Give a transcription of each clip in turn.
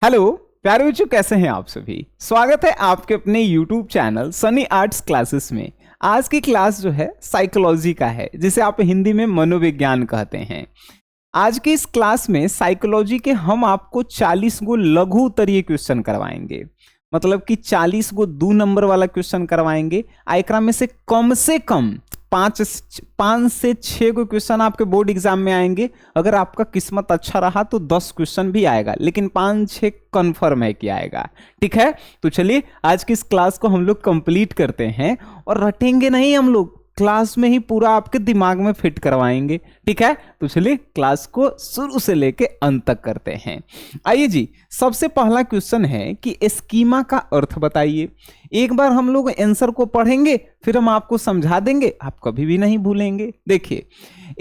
Hello प्यारे बच्चों, कैसे हैं आप सभी। स्वागत है आपके अपने YouTube channel Sunny arts classes में। आज की क्लास जो है साइकोलॉजी का है, जिसे आप हिंदी में मनोविज्ञान कहते हैं। आज की इस क्लास में साइकोलॉजी के हम आपको 40 गो लघु उत्तरीय क्वेश्चन करवाएंगे। मतलब कि 40 गो 2 नंबर वाला क्वेश्चन करवाएंगे। एकरा में से कम 5 से 6 गो क्वेश्चन आपके बोर्ड एग्जाम में आएंगे। अगर आपका किस्मत अच्छा रहा तो 10 क्वेश्चन भी आएगा, लेकिन 5-6 कन्फर्म है कि आएगा। ठीक है, तो चलिए आज की इस क्लास को हम लोग कंप्लीट करते हैं और रटेंगे नहीं, हम लोग क्लास में ही पूरा आपके दिमाग में फिट करवाएंगे। ठीक है, तो चलिए क्लास को शुरू से लेके अंत तक करते हैं। आइए जी, सबसे पहला क्वेश्चन है कि स्कीमा का अर्थ बताइए। एक बार हम लोग आंसर को पढ़ेंगे, फिर हम आपको समझा देंगे, आप कभी भी नहीं भूलेंगे। देखिए,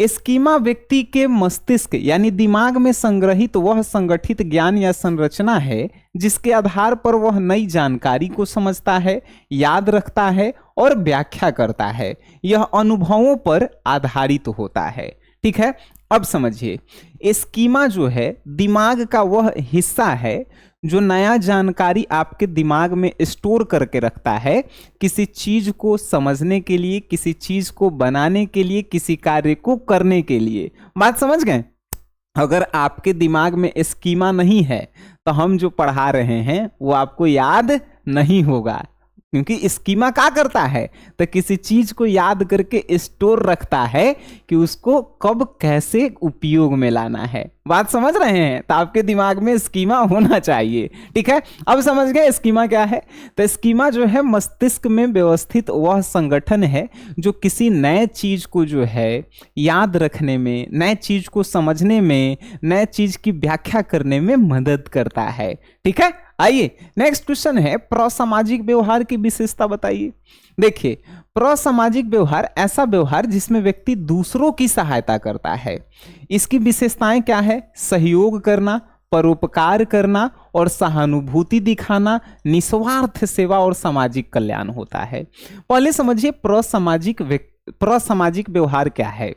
स्कीमा व्यक्ति के मस्तिष्क यानी दिमाग में संग्रहित वह संगठित ज्ञान या संरचना है जिसके आधार पर वह नई जानकारी को समझता है, याद रखता है और व्याख्या करता है। यह अनुभवों पर आधारित होता है। ठीक है, अब समझिए, स्कीमा जो है दिमाग का वह हिस्सा है जो नया जानकारी आपके दिमाग में स्टोर करके रखता है, किसी चीज को समझने के लिए, किसी चीज को बनाने के लिए, किसी कार्य को करने के लिए। बात समझ गए। अगर आपके दिमाग में स्कीमा नहीं है तो हम जो पढ़ा रहे हैं वो आपको याद नहीं होगा, क्योंकि स्कीमा क्या करता है तो किसी चीज को याद करके स्टोर रखता है कि उसको कब कैसे उपयोग में लाना है। बात समझ रहे हैं। तो आपके दिमाग में स्कीमा होना चाहिए। ठीक है, अब समझ गए स्कीमा क्या है। तो स्कीमा जो है मस्तिष्क में व्यवस्थित वह संगठन है जो किसी नए चीज को जो है याद रखने में, नए चीज को समझने में, नए चीज की व्याख्या करने में मदद करता है। ठीक है, आइए नेक्स्ट क्वेश्चन है, प्रसामाजिक व्यवहार की विशेषता बताइए। देखिए, प्रसामाजिक व्यवहार ऐसा व्यवहार जिसमें व्यक्ति दूसरों की सहायता करता है। इसकी विशेषताएं क्या है? सहयोग करना, परोपकार करना और सहानुभूति दिखाना, निस्वार्थ सेवा और सामाजिक कल्याण होता है। पहले समझिए प्रसामाजिक व्यवहार क्या है।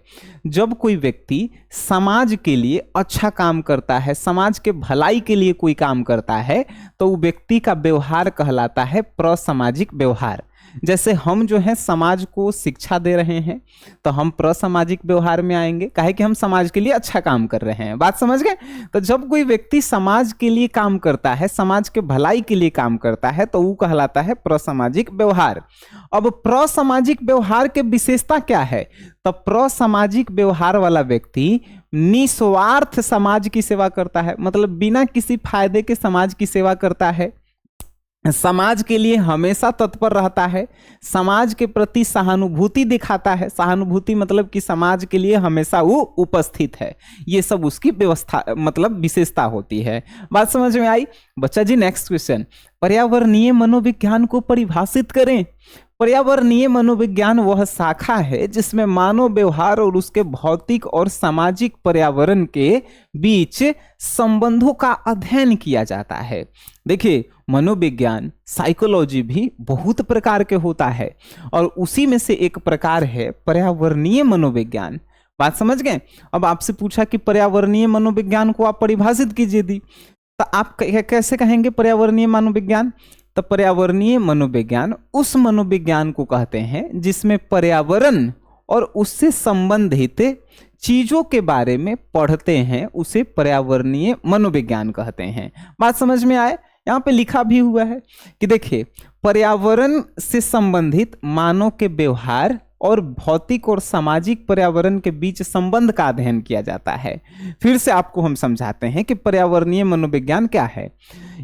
जब कोई व्यक्ति समाज के लिए अच्छा काम करता है, समाज के भलाई के लिए कोई काम करता है, तो वो व्यक्ति का व्यवहार कहलाता है प्रसामाजिक व्यवहार। जैसे हम जो है समाज को शिक्षा दे रहे हैं तो हम प्रसामाजिक व्यवहार में आएंगे, काहे कि हम समाज के लिए अच्छा काम कर रहे हैं। बात समझ गए। तो जब कोई व्यक्ति समाज के लिए काम करता है, समाज के भलाई के लिए काम करता है, तो वो कहलाता है प्रसामाजिक व्यवहार। अब प्रसामाजिक व्यवहार के विशेषता क्या है? तो प्रसामाजिक व्यवहार वाला व्यक्ति निस्वार्थ समाज की सेवा करता है, मतलब बिना किसी फायदे के समाज की सेवा करता है, समाज के लिए हमेशा तत्पर रहता है, समाज के प्रति सहानुभूति दिखाता है। सहानुभूति मतलब कि समाज के लिए हमेशा वो उपस्थित है। ये सब उसकी व्यवस्था मतलब विशेषता होती है। बात समझ में आई बच्चा जी। नेक्स्ट क्वेश्चन, पर्यावरणीय मनोविज्ञान को परिभाषित करें। पर्यावरणीय मनोविज्ञान वह शाखा है जिसमें मानव व्यवहार और उसके भौतिक और सामाजिक पर्यावरण के बीच संबंधों का अध्ययन किया जाता है। देखिए, मनोविज्ञान साइकोलॉजी भी बहुत प्रकार के होता है और उसी में से एक प्रकार है पर्यावरणीय मनोविज्ञान। बात समझ गए। अब आपसे पूछा कि पर्यावरणीय मनोविज्ञान को आप परिभाषित कीजिए दी, तो आप कैसे कहेंगे पर्यावरणीय मनोविज्ञान? तो पर्यावरणीय मनोविज्ञान उस मनोविज्ञान को कहते हैं जिसमें पर्यावरण और उससे संबंधित चीजों के बारे में पढ़ते हैं, उसे पर्यावरणीय मनोविज्ञान कहते हैं। बात समझ में आए। यहाँ पे लिखा भी हुआ है कि देखिए, पर्यावरण से संबंधित मानव के व्यवहार और भौतिक और सामाजिक पर्यावरण के बीच संबंध का अध्ययन किया जाता है। फिर से आपको हम समझाते हैं कि पर्यावरणीय मनोविज्ञान क्या है।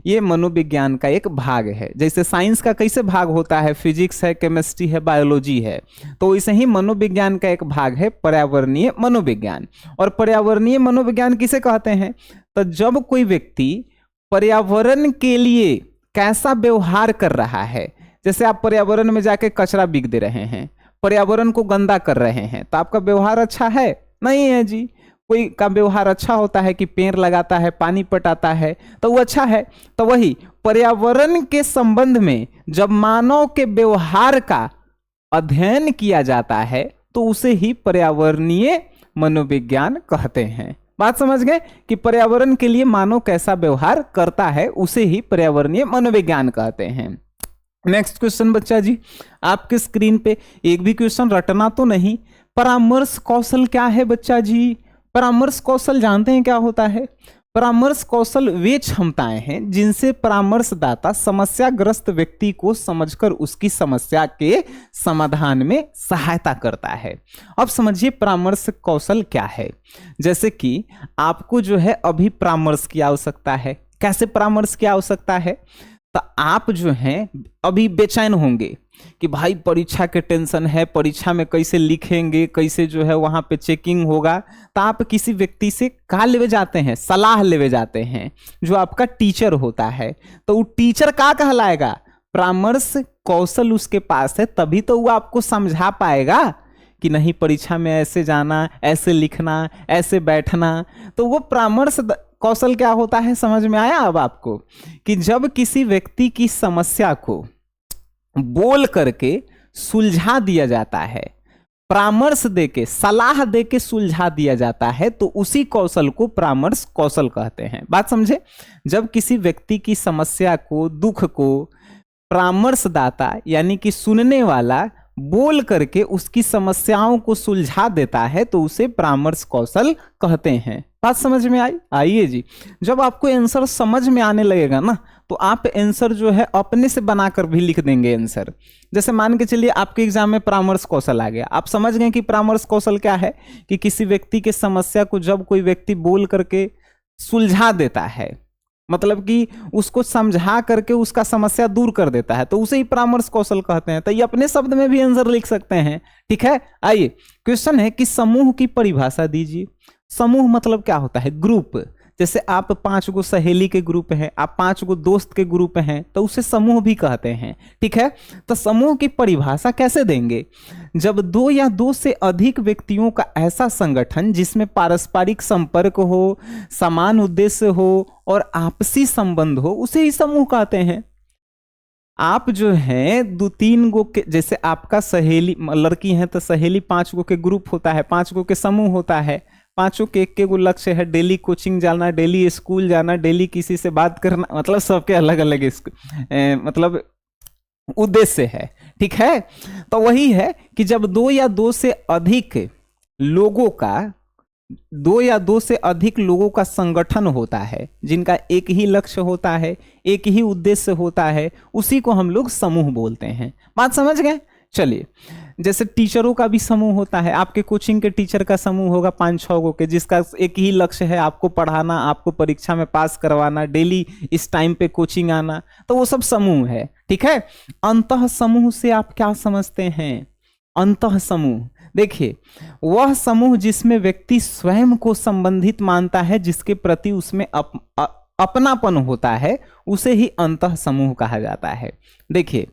ये मनोविज्ञान का एक भाग है। जैसे साइंस का कैसे भाग होता है, फिजिक्स है, केमिस्ट्री है, बायोलॉजी है, तो वैसे ही मनोविज्ञान का एक भाग है पर्यावरणीय मनोविज्ञान। और पर्यावरणीय मनोविज्ञान किसे कहते हैं? तो जब कोई व्यक्ति पर्यावरण के लिए कैसा व्यवहार कर रहा है, जैसे आप पर्यावरण में जाके कचरा बिक दे रहे हैं, पर्यावरण को गंदा कर रहे हैं, तो आपका व्यवहार अच्छा है? नहीं है जी। कोई का व्यवहार अच्छा होता है कि पेड़ लगाता है, पानी पटाता है, तो वो अच्छा है। तो वही पर्यावरण के संबंध में जब मानव के व्यवहार का अध्ययन किया जाता है तो उसे ही पर्यावरणीय मनोविज्ञान कहते हैं। बात समझ गए कि पर्यावरण के लिए मानव कैसा व्यवहार करता है उसे ही पर्यावरणीय मनोविज्ञान कहते हैं। नेक्स्ट क्वेश्चन बच्चा जी, आपके स्क्रीन पे एक भी क्वेश्चन रटना तो नहीं। परामर्श कौशल क्या है बच्चा जी? परामर्श कौशल जानते हैं क्या होता है? परामर्श कौशल वे क्षमताएं हैं जिनसे परामर्शदाता समस्याग्रस्त व्यक्ति को समझकर उसकी समस्या के समाधान में सहायता करता है। अब समझिए परामर्श कौशल क्या है। जैसे कि आपको जो है अभी परामर्श की आवश्यकता है। कैसे परामर्श की आवश्यकता है? तो आप जो हैं अभी बेचैन होंगे कि भाई परीक्षा के टेंशन है, परीक्षा में कैसे लिखेंगे, कैसे जो है वहां पे चेकिंग होगा। तो आप किसी व्यक्ति से क्या लेवे जाते हैं? सलाह लेवे जाते हैं, जो आपका टीचर होता है। तो वो टीचर क्या कहलाएगा? परामर्श कौशल उसके पास है, तभी तो वो आपको समझा पाएगा कि नहीं परीक्षा में ऐसे जाना, ऐसे लिखना, ऐसे बैठना। तो वो परामर्श कौशल क्या होता है समझ में आया अब आपको? कि जब किसी व्यक्ति की समस्या को बोल करके सुलझा दिया जाता है, परामर्श देके, सलाह देके सुलझा दिया जाता है, तो उसी कौशल को परामर्श कौशल कहते हैं। बात समझे? जब किसी व्यक्ति की समस्या को, दुख को परामर्शदाता यानी कि सुनने वाला बोल करके उसकी समस्याओं को सुलझा देता है, तो उसे परामर्श कौशल कहते हैं। बात समझ में आई? आइए जी, जब आपको आंसर समझ में आने लगेगा ना, तो आप आंसर जो है अपने से बनाकर भी लिख देंगे आंसर। जैसे मान के चलिए आपके एग्जाम में परामर्श कौशल आ गया, आप समझ गए कि परामर्श कौशल क्या है? कि किसी व्यक्ति के समस्या को जब कोई व्यक्ति बोल करके सुलझा देता है, मतलब कि उसको समझा करके उसका समस्या दूर कर देता है, तो उसे ही परामर्श कौशल कहते हैं। तो ये अपने शब्द में भी आंसर लिख सकते हैं। ठीक है, आइए क्वेश्चन है कि समूह की परिभाषा दीजिए। समूह मतलब क्या होता है? ग्रुप। जैसे आप 5 गो सहेली के ग्रुप हैं, आप 5 गो दोस्त के ग्रुप हैं, तो उसे समूह भी कहते हैं। ठीक है, तो समूह की परिभाषा कैसे देंगे? जब 2 या 2 से अधिक व्यक्तियों का ऐसा संगठन जिसमें पारस्परिक संपर्क हो, समान उद्देश्य हो और आपसी संबंध हो, उसे ही समूह कहते हैं। आप जो हैं 2-3 गो के, जैसे आपका सहेली लड़की है तो सहेली 5 गो के ग्रुप होता है, 5 गो के समूह होता है। 5 के एक गो लक्ष्य है, डेली कोचिंग जाना, डेली स्कूल जाना, डेली किसी से बात करना, मतलब सबके अलग अलग मतलब उद्देश्य है। ठीक है, तो वही है कि जब 2 या 2 से अधिक लोगों का 2 या 2 से अधिक लोगों का संगठन होता है, जिनका एक ही लक्ष्य होता है, एक ही उद्देश्य होता है, उसी को हम लोग समूह बोलते हैं। बात समझ गए? चलिए, जैसे टीचरों का भी समूह होता है, आपके कोचिंग के टीचर का समूह होगा 5-6 गो के, जिसका एक ही लक्ष्य है, आपको पढ़ाना, आपको परीक्षा में पास करवाना, डेली इस टाइम पे कोचिंग आना, तो वो सब समूह है। ठीक है, अंतः समूह से आप क्या समझते हैं? अंतः समूह देखिए, वह समूह जिसमें व्यक्ति स्वयं को संबंधित मानता है, जिसके प्रति उसमें अपनापन होता है, उसे ही अंतः समूह कहा जाता है। देखिए,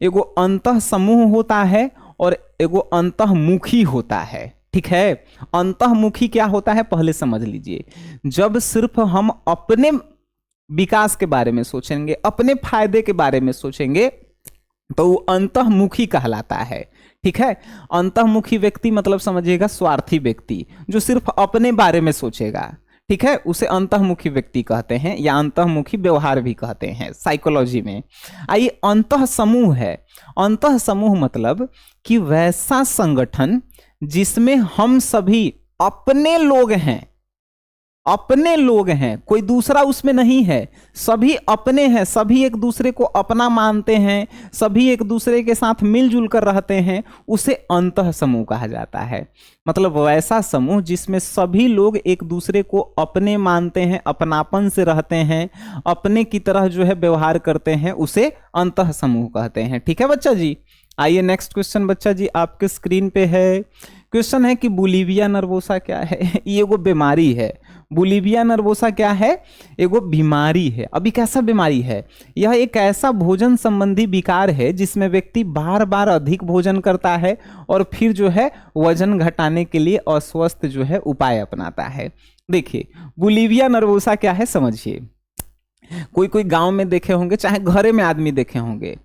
एगो अंतः समूह होता है और एगो अंतःमुखी होता है। ठीक है, अंतःमुखी क्या होता है पहले समझ लीजिए। जब सिर्फ हम अपने विकास के बारे में सोचेंगे, अपने फायदे के बारे में सोचेंगे, तो वो अंतःमुखी कहलाता है। ठीक है, अंतःमुखी व्यक्ति मतलब समझिएगा स्वार्थी व्यक्ति, जो सिर्फ अपने बारे में सोचेगा। ठीक है, उसे अंतःमुखी व्यक्ति कहते हैं, या अंतःमुखी व्यवहार भी कहते हैं साइकोलॉजी में। आइए, अंतः समूह है। अंतः समूह मतलब कि वैसा संगठन जिसमें हम सभी अपने लोग हैं, अपने लोग हैं, कोई दूसरा उसमें नहीं है, सभी अपने हैं, सभी एक दूसरे को अपना मानते हैं, सभी एक दूसरे के साथ मिलजुल कर रहते हैं, उसे अंतः समूह कहा जाता है। मतलब वैसा समूह जिसमें सभी लोग एक दूसरे को अपने मानते हैं, अपनापन से रहते हैं, अपने की तरह जो है व्यवहार करते हैं, उसे अंतः समूह कहते हैं। ठीक है बच्चा जी, आइए नेक्स्ट क्वेश्चन बच्चा जी आपके स्क्रीन पे है। क्वेश्चन है कि बुलिविया नर्वोसा क्या है? ये एगो बीमारी है। बुलिविया नर्वोसा क्या है? एगो बीमारी है। अभी कैसा बीमारी है? यह एक ऐसा भोजन संबंधी विकार है जिसमें व्यक्ति बार बार अधिक भोजन करता है और फिर जो है वजन घटाने के लिए अस्वस्थ जो है उपाय अपनाता है। देखिए, बुलिविया नर्वोसा क्या है समझिए। कोई कोई गांव में देखे होंगे, चाहे घरे में आदमी देखे होंगे,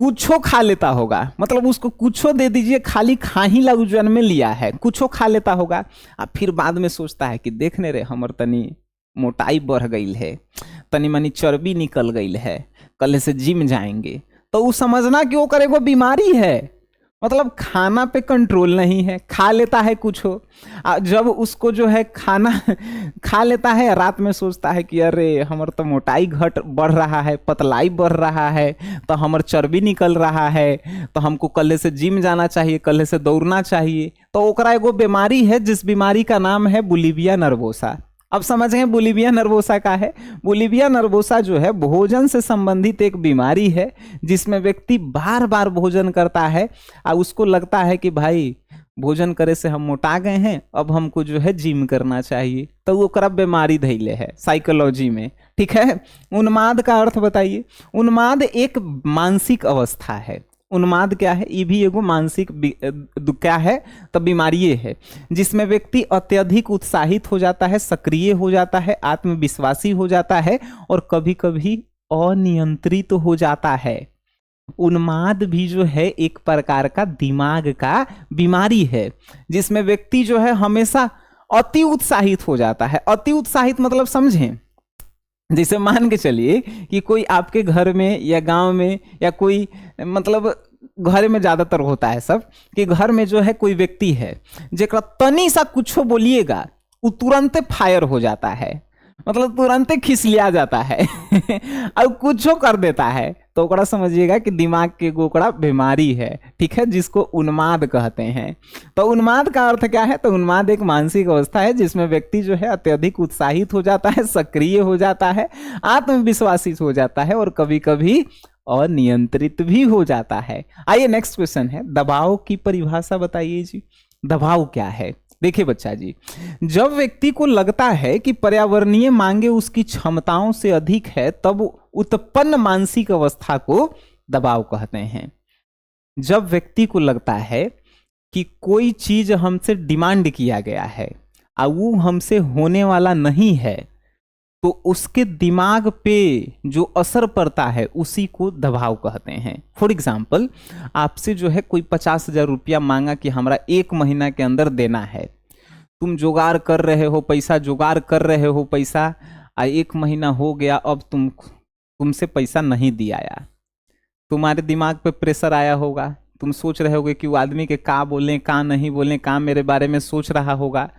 कुछो खा लेता होगा, मतलब उसको कुछो दे दीजिए, खाली खा ही ला जन्म में लिया है, कुछो खा लेता होगा। अब फिर बाद में सोचता है कि देखने रे हमर तनी मोटाई बढ़ गई है, तनी मनी चर्बी निकल गई है, कल से जिम जाएंगे, तो वो समझना कि वो करेगो बीमारी है, मतलब खाना पे कंट्रोल नहीं है, खा लेता है कुछ हो। जब उसको जो है खाना खा लेता है, रात में सोचता है कि अरे हमर तो मोटाई घट बढ़ रहा है, पतलाई बढ़ रहा है, तो हमर चर्बी निकल रहा है, तो हमको कल से जिम जाना चाहिए, कल से दौड़ना चाहिए। तो ओकरा एगो बीमारी है, जिस बीमारी का नाम है बुलिविया नर्वोसा। अब समझ गए बुलिविया नर्वोसा का है। बुलिविया नर्वोसा जो है भोजन से संबंधित एक बीमारी है, जिसमें व्यक्ति बार बार भोजन करता है और उसको लगता है कि भाई भोजन करे से हम मोटा गए हैं, अब हमको जो है जिम करना चाहिए, तो वो ओकरा बीमारी धैले है साइकोलॉजी में। ठीक है, उन्माद का अर्थ बताइए। उन्माद एक मानसिक अवस्था है। उन्माद क्या है? ये भी एगो मानसिक क्या है? तो बीमारी है, जिसमें व्यक्ति अत्यधिक उत्साहित हो जाता है, सक्रिय हो जाता है, आत्मविश्वासी हो जाता है और कभी कभी अनियंत्रित हो जाता है। उन्माद भी जो है एक प्रकार का दिमाग का बीमारी है, जिसमें व्यक्ति जो है हमेशा अति उत्साहित हो जाता है। अति उत्साहित मतलब समझें, जैसे मान के चलिए कि कोई आपके घर में या गांव में या कोई, मतलब घर में ज्यादातर होता है सब, कि घर में जो है कोई व्यक्ति है जेकरा तनी सा कुछो बोलिएगा वो तुरंत फायर हो जाता है, मतलब तुरंत खिसिया जाता है और कुछो कर देता है, तो ओकरा समझिएगा कि दिमाग के गोकड़ा बीमारी है। ठीक है, जिसको उन्माद कहते हैं। तो उन्माद का अर्थ क्या है? तो उन्माद एक मानसिक अवस्था है जिसमें व्यक्ति जो है अत्यधिक उत्साहित हो जाता है, सक्रिय हो जाता है, आत्मविश्वासी हो जाता है और कभी कभी अनियंत्रित भी हो जाता है। आइए नेक्स्ट क्वेश्चन है, दबाव की परिभाषा बताइए जी। दबाव क्या है? देखिए बच्चा जी, जब व्यक्ति को लगता है कि पर्यावरणीय मांगे उसकी क्षमताओं से अधिक है, तब उत्पन्न मानसिक अवस्था को दबाव कहते हैं। जब व्यक्ति को लगता है कि कोई चीज हमसे डिमांड किया गया है और वो हमसे होने वाला नहीं है, तो उसके दिमाग पे जो असर पड़ता है उसी को दबाव कहते हैं। फॉर एग्जाम्पल, आपसे जो है कोई 50,000 रुपया मांगा कि हमारा 1 महीना के अंदर देना है। तुम जुगाड़ कर रहे हो पैसा, जुगाड़ कर रहे हो पैसा, 1 महीना हो गया, अब तुमसे पैसा नहीं दिया यार। तुम्हारे दिमाग पे प्रेशर आया होगा, तुम सोच रहे होगे कि वो आदमी के का बोलें का नहीं बोलें, का मेरे बारे में सोच रहा होगा।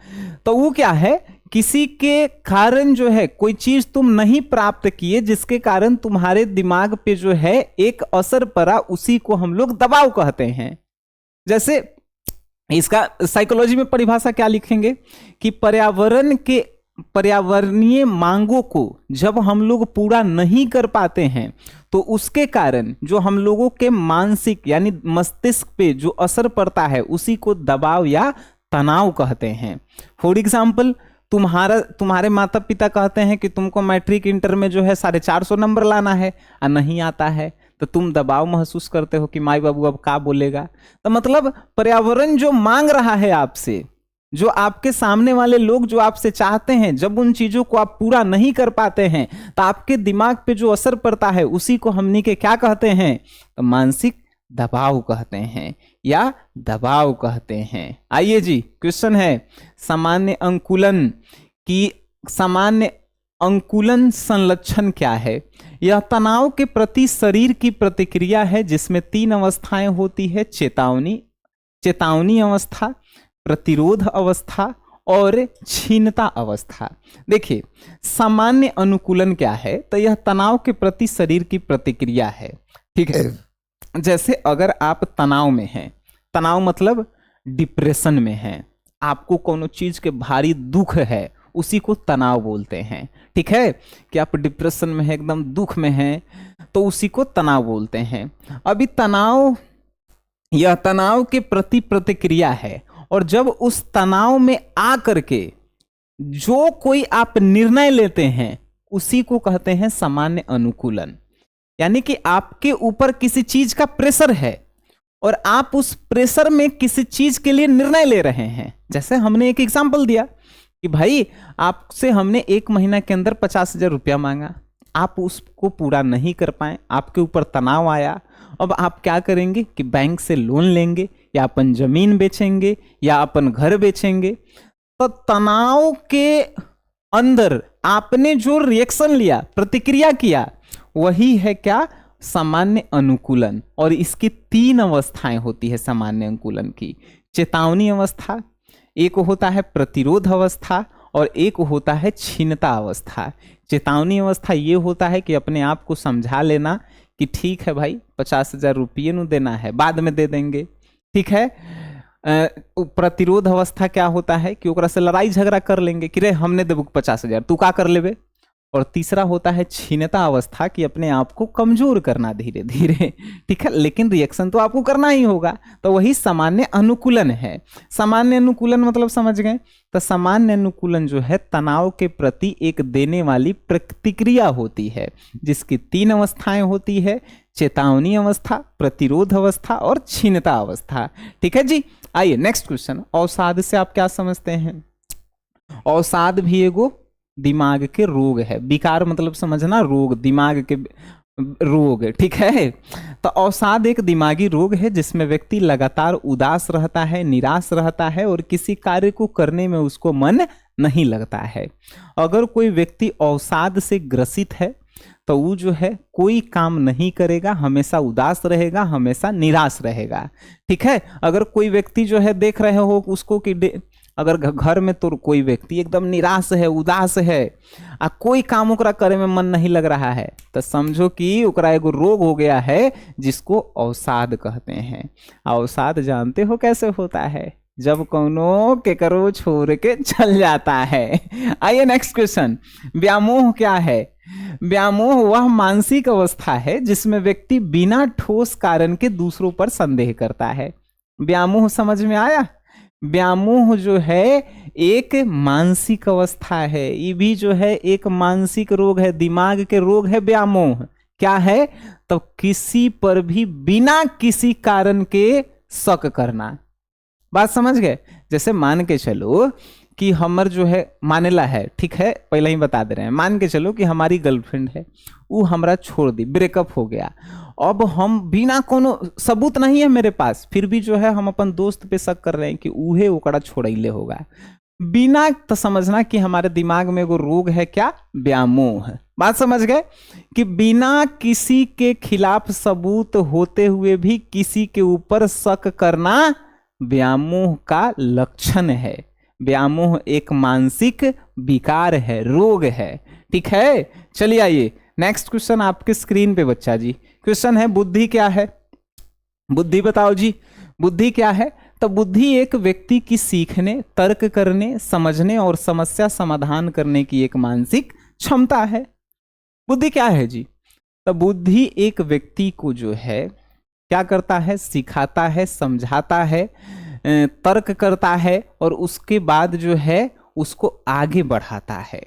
तो वो क्या है, किसी के कारण जो है कोई चीज तुम नहीं प्राप्त किए, जिसके कारण तुम्हारे दिमाग पे जो है एक असर पड़ा, उसी को हम लोग दबाव कहते हैं। जैसे इसका साइकोलॉजी में परिभाषा क्या लिखेंगे कि पर्यावरणीय मांगों को जब हम लोग पूरा नहीं कर पाते हैं, तो उसके कारण जो हम लोगों के मानसिक यानी मस्तिष्क पे जो असर पड़ता है उसी को दबाव या तनाव कहते हैं। फॉर एग्जाम्पल, तुम्हारे माता पिता कहते हैं कि तुमको मैट्रिक इंटर में जो है 450 नंबर लाना है और नहीं आता है, तो तुम दबाव महसूस करते हो कि माई बाबू अब का बोलेगा। तो मतलब पर्यावरण जो मांग रहा है आपसे, जो आपके सामने वाले लोग जो आपसे चाहते हैं, जब उन चीजों को आप पूरा नहीं कर पाते हैं तो आपके दिमाग पे जो असर पड़ता है उसी को हमनी के क्या कहते हैं? तो मानसिक दबाव कहते हैं या दबाव कहते हैं। आइए जी, क्वेश्चन है सामान्य अंकुलन की सामान्य अंकुलन संलक्षण क्या है? यह तनाव के प्रति शरीर की प्रतिक्रिया है, जिसमें 3 अवस्थाएं होती है, चेतावनी अवस्था, प्रतिरोध अवस्था और क्षीणता अवस्था। देखिए, सामान्य अनुकूलन क्या है? तो यह तनाव के प्रति शरीर की प्रतिक्रिया है। ठीक है, जैसे अगर आप तनाव में हैं, तनाव मतलब डिप्रेशन में हैं, आपको कोनो चीज के भारी दुख है, उसी को तनाव बोलते हैं। ठीक है, कि आप डिप्रेशन में हैं, एकदम दुख में हैं, तो उसी को तनाव बोलते हैं। अभी तनाव, यह तनाव के प्रति प्रतिक्रिया है, और जब उस तनाव में आ करके जो कोई आप निर्णय लेते हैं उसी को कहते हैं सामान्य अनुकूलन। यानी कि आपके ऊपर किसी चीज का प्रेशर है और आप उस प्रेशर में किसी चीज के लिए निर्णय ले रहे हैं। जैसे हमने एक एग्जांपल दिया कि भाई आपसे हमने 1 महीना के अंदर 50,000 रुपया मांगा, आप उसको पूरा नहीं कर पाए, आपके ऊपर तनाव आया, अब आप क्या करेंगे कि बैंक से लोन लेंगे या अपन जमीन बेचेंगे या अपन घर बेचेंगे। तो तनाव के अंदर आपने जो रिएक्शन लिया, प्रतिक्रिया किया, वही है क्या, सामान्य अनुकूलन। और इसकी 3 अवस्थाएं होती है सामान्य अनुकूलन की। चेतावनी अवस्था, एक होता है प्रतिरोध अवस्था और एक होता है क्षीणता अवस्था। चेतावनी अवस्था ये होता है कि अपने आप को समझा लेना कि ठीक है भाई 50,000 रुपये नु देना है, बाद में दे देंगे, ठीक है। प्रतिरोध अवस्था क्या होता है कि ओकरा से लड़ाई झगड़ा कर लेंगे कि रे हमने देबू 50,000 तू का कर लेबे। और तीसरा होता है क्षीणता अवस्था कि अपने आप को कमजोर करना धीरे धीरे, ठीक है, लेकिन रिएक्शन तो आपको करना ही होगा। तो वही सामान्य अनुकूलन है। सामान्य अनुकूलन मतलब समझ गए। तो सामान्य अनुकूलन जो है तनाव के प्रति एक देने वाली प्रतिक्रिया होती है, जिसकी 3 अवस्थाएं होती है, चेतावनी अवस्था, प्रतिरोध अवस्था और क्षीणता अवस्था, ठीक है जी। आइए नेक्स्ट क्वेश्चन। अवसाद से आप क्या समझते हैं? अवसाद भी एगो दिमाग के रोग है। विकार मतलब समझना, रोग, दिमाग के रोग, ठीक है। तो अवसाद एक दिमागी रोग है जिसमें व्यक्ति लगातार उदास रहता है, निराश रहता है और किसी कार्य को करने में उसको मन नहीं लगता है। अगर कोई व्यक्ति अवसाद से ग्रसित है तो वो जो है कोई काम नहीं करेगा, हमेशा उदास रहेगा, हमेशा निराश रहेगा, ठीक है। अगर कोई व्यक्ति जो है देख रहे हो उसको कि अगर घर में तो कोई व्यक्ति एकदम निराश है, उदास है, आ कोई काम ओकरा करे में मन नहीं लग रहा है, तो समझो कि ओकरा एगो रोग हो गया है जिसको अवसाद कहते हैं। अवसाद जानते हो कैसे होता है? जब कौनो केकरो छोड़ के चल जाता है। आइए नेक्स्ट क्वेश्चन। व्यामोह क्या है? व्यामोह वह मानसिक अवस्था है जिसमें व्यक्ति बिना ठोस कारण के दूसरों पर संदेह करता है। व्यामोह समझ में आया? व्यामोह जो है एक मानसिक अवस्था है, ये भी जो है एक मानसिक रोग है, दिमाग के रोग है व्यामोह। क्या है? तो किसी पर भी बिना किसी कारण के शक करना। बात समझ गए? जैसे मान के चलो कि हमर जो है मानेला है, ठीक है, पहले ही बता दे रहे हैं, मान के चलो कि हमारी गर्लफ्रेंड है, वो हमरा छोड़ दी, ब्रेकअप हो गया। अब हम बिना कोनो सबूत नहीं है मेरे पास, फिर भी जो है हम अपन दोस्त पे शक कर रहे हैं कि उहे ओकरा छोड़ैले होगा बिना, तो समझना कि हमारे दिमाग में एगो रोग है क्या? व्यामोह। बात समझ गए? कि बिना किसी के खिलाफ सबूत होते हुए भी किसी के ऊपर शक करना व्यामोह का लक्षण है। व्यामोह एक मानसिक विकार है, रोग है, ठीक है। चलिए आइए नेक्स्ट क्वेश्चन आपके स्क्रीन पे बच्चा जी। क्वेश्चन है बुद्धि क्या है? बुद्धि बताओ जी, बुद्धि क्या है? तो बुद्धि एक व्यक्ति की सीखने, तर्क करने, समझने और समस्या समाधान करने की एक मानसिक क्षमता है। बुद्धि क्या है जी? तो बुद्धि एक व्यक्ति को जो है क्या करता है? सिखाता है, समझाता है, तर्क करता है और उसके बाद जो है उसको आगे बढ़ाता है।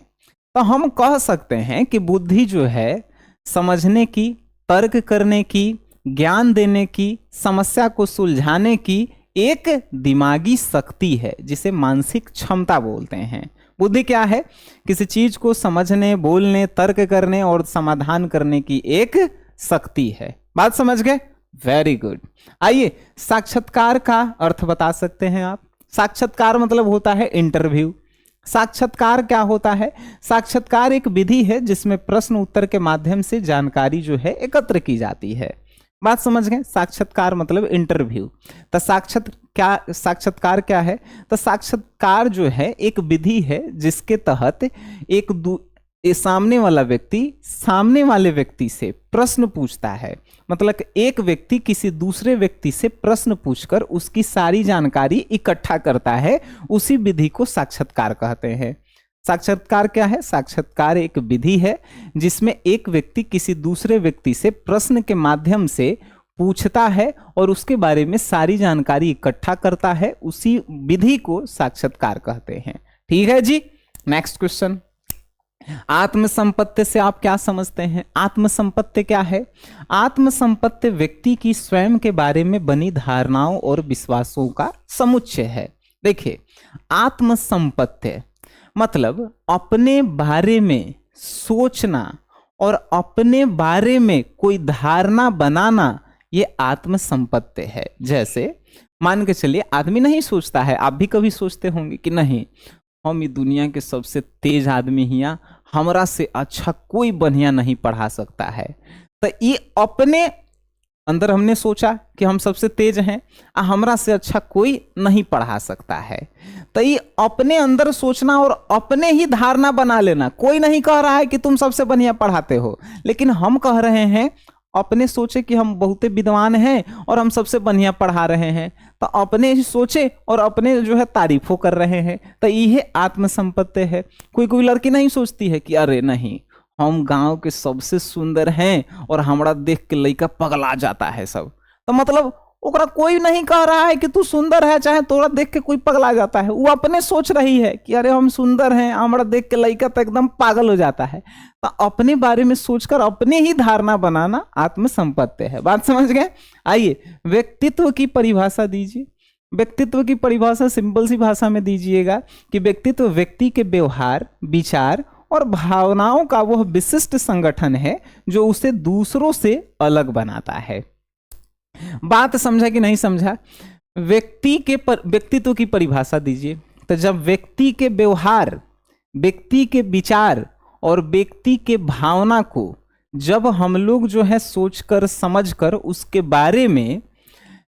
तो हम कह सकते हैं कि बुद्धि जो है समझने की, तर्क करने की, ज्ञान देने की, समस्या को सुलझाने की एक दिमागी शक्ति है जिसे मानसिक क्षमता बोलते हैं। बुद्धि क्या है? किसी चीज को समझने, बोलने, तर्क करने और समाधान करने की एक शक्ति है। बात समझ गए? Very good. आइए साक्षात्कार का अर्थ बता सकते हैं आप? साक्षात्कार मतलब होता है इंटरव्यू। साक्षात्कार क्या होता है? साक्षात्कार एक विधि है जिसमें प्रश्न उत्तर के माध्यम से जानकारी जो है एकत्र की जाती है। बात समझ गए? साक्षात्कार मतलब इंटरव्यू। तो साक्षात्कार क्या है? तो साक्षात्कार जो है एक विधि है जिसके तहत सामने वाला व्यक्ति सामने वाले व्यक्ति से प्रश्न पूछता है। मतलब एक व्यक्ति किसी दूसरे व्यक्ति से प्रश्न पूछकर उसकी सारी जानकारी इकट्ठा करता है, उसी विधि को साक्षात्कार कहते हैं। साक्षात्कार क्या है? साक्षात्कार एक विधि है जिसमें एक व्यक्ति किसी दूसरे व्यक्ति से प्रश्न के माध्यम से पूछता है और उसके बारे में सारी जानकारी इकट्ठा करता है, उसी विधि को साक्षात्कार कहते हैं। ठीक है जी। नेक्स्ट क्वेश्चन, आत्मसंपत्ति से आप क्या समझते हैं? आत्मसंपत्ति क्या है? आत्मसंपत्ति व्यक्ति की स्वयं के बारे में बनी धारणाओं और विश्वासों का समुच्चय है। देखिए, आत्मसंपत्ति मतलब अपने बारे में सोचना और अपने बारे में कोई धारणा बनाना ये आत्म संपत्ति है। जैसे मान के चलिए आदमी नहीं सोचता है, आप भी कभी सोचते होंगे कि नहीं हम ये दुनिया के सबसे तेज आदमी हिया, हमरा से अच्छा कोई बढ़िया नहीं पढ़ा सकता है। तो ये अपने अंदर हमने सोचा कि हम सबसे तेज हैं, हमरा से अच्छा कोई नहीं पढ़ा सकता है। तो ये अपने अंदर सोचना और अपने ही धारणा बना लेना। कोई नहीं कह रहा है कि तुम सबसे बढ़िया पढ़ाते हो, लेकिन हम कह रहे हैं अपने सोचे कि हम बहुते विद्वान हैं और हम सबसे बढ़िया पढ़ा रहे हैं, तो अपने ही सोचे और अपने जो है तारीफों कर रहे हैं। तो ये आत्मसंपत्ति है। कोई कोई लड़की नहीं सोचती है कि अरे नहीं हम गांव के सबसे सुंदर हैं और हमरा देख के लड़का पगला जाता है सब। तो मतलब ओकरा कोई नहीं कह रहा है कि तू सुंदर है, चाहे तोरा देख के कोई पगला जाता है, वो अपने सोच रही है कि अरे हम सुंदर हैं, हमरा देख के लड़का तो एकदम पागल हो जाता है। तो अपने बारे में सोचकर अपने ही धारणा बनाना आत्मसंपत्ति है। बात समझ गए? आइए व्यक्तित्व की परिभाषा दीजिए। व्यक्तित्व की परिभाषा सिंपल सी भाषा में दीजिएगा कि व्यक्तित्व व्यक्ति के व्यवहार, विचार और भावनाओं का वह विशिष्ट संगठन है जो उसे दूसरों से अलग बनाता है। बात समझा कि नहीं समझा? व्यक्तित्व की परिभाषा दीजिए। तो जब व्यक्ति के व्यवहार, व्यक्ति के विचार और व्यक्ति के भावना को जब हम लोग जो है सोचकर समझकर उसके बारे में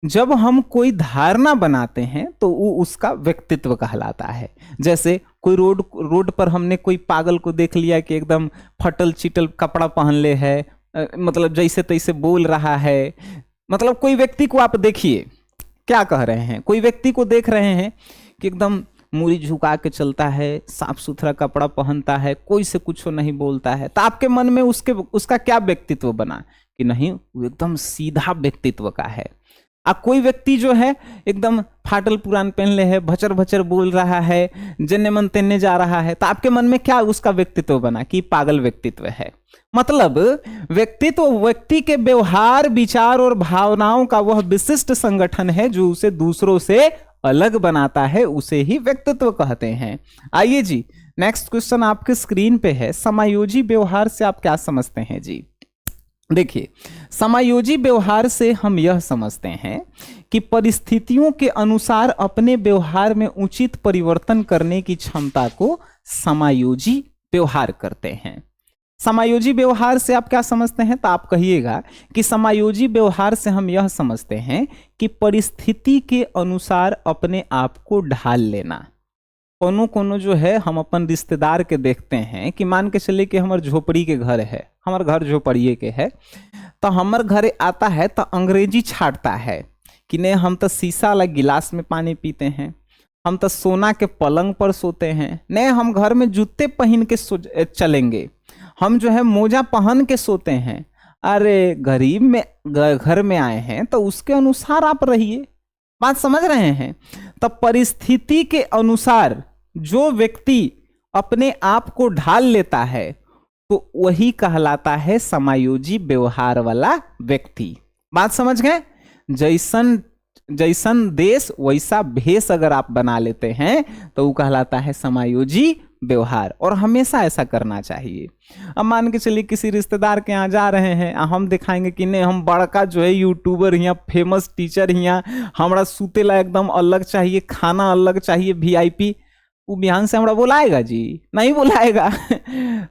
जब हम कोई धारणा बनाते हैं तो वो उसका व्यक्तित्व कहलाता है। जैसे कोई रोड पर हमने कोई पागल को देख लिया कि एकदम फटल चिटल कपड़ा पहन ले है, मतलब जैसे तैसे बोल रहा है। मतलब कोई व्यक्ति को आप देखिए क्या कह रहे हैं, कोई व्यक्ति को देख रहे हैं कि एकदम मूरी झुका के चलता है, साफ सुथरा कपड़ा पहनता है, कोई से कुछ नहीं बोलता है, तो आपके मन में उसका क्या व्यक्तित्व बना कि नहीं वो एकदम सीधा व्यक्तित्व का है। अब कोई व्यक्ति जो है एकदम फाटल पुरान पहन ले है, भचर भचर बोल रहा है, जन्ने मन तेन्ने जा रहा है, तो आपके मन में क्या उसका व्यक्तित्व बना कि पागल व्यक्तित्व है। मतलब व्यक्तित्व व्यक्ति के व्यवहार, विचार और भावनाओं का वह विशिष्ट संगठन है जो उसे दूसरों से अलग बनाता है, उसे ही व्यक्तित्व कहते हैं। आइए जी नेक्स्ट क्वेश्चन आपके स्क्रीन पे है। समायोजी व्यवहार से आप क्या समझते हैं जी? देखिए समायोजी व्यवहार से हम यह समझते हैं कि परिस्थितियों के अनुसार अपने व्यवहार में उचित परिवर्तन करने की क्षमता को समायोजी व्यवहार करते हैं। समायोजी व्यवहार से आप क्या समझते हैं? तो आप कहिएगा कि समायोजी व्यवहार से हम यह समझते हैं कि परिस्थिति के अनुसार अपने आप को ढाल लेना। कोनो जो है हम अपन रिश्तेदार के देखते हैं कि मान के चले कि हमार झोपड़ी के घर है, हमार घर झोपड़िए के है, तो हमार घरे आता है तो अंग्रेजी छाटता है कि नहीं हम तो शीशा वाला गिलास में पानी पीते हैं, हम तो सोना के पलंग पर सोते हैं, नहीं हम घर में जूते पहन के चलेंगे, हम जो है मोजा पहन के सोते हैं। अरे गरीब में घर में आए हैं तो उसके अनुसार आप रहिए। बात समझ रहे हैं? तो परिस्थिति के अनुसार जो व्यक्ति अपने आप को ढाल लेता है तो वही कहलाता है समायोजी व्यवहार वाला व्यक्ति। बात समझ गए? जैसन देश वैसा भेष अगर आप बना लेते हैं तो वो कहलाता है समायोजी व्यवहार, और हमेशा ऐसा करना चाहिए। अब मान के चलिए किसी रिश्तेदार के यहाँ जा रहे हैं, हम दिखाएंगे कि नहीं हम बड़का जो है यूट्यूबर यहाँ, फेमस टीचर यहाँ, हमरा सुतेला एकदम अलग चाहिए, खाना अलग चाहिए, वीआईपी, वो बिहान से हमरा बुलाएगा जी? नहीं बुलाएगा।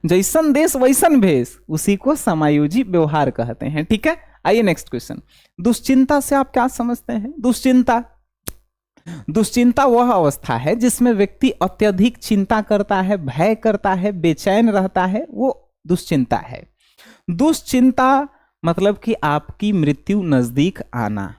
जैसन देश वैसन भेष, उसी को समायोजी व्यवहार कहते हैं। ठीक है, आइए नेक्स्ट क्वेश्चन। दुश्चिंता से आप क्या समझते हैं? दुश्चिंता वह अवस्था है जिसमें व्यक्ति अत्यधिक चिंता करता है, भय करता है, बेचैन रहता है, वो दुश्चिंता है। दुश्चिंता मतलब कि आपकी मृत्यु नजदीक आना।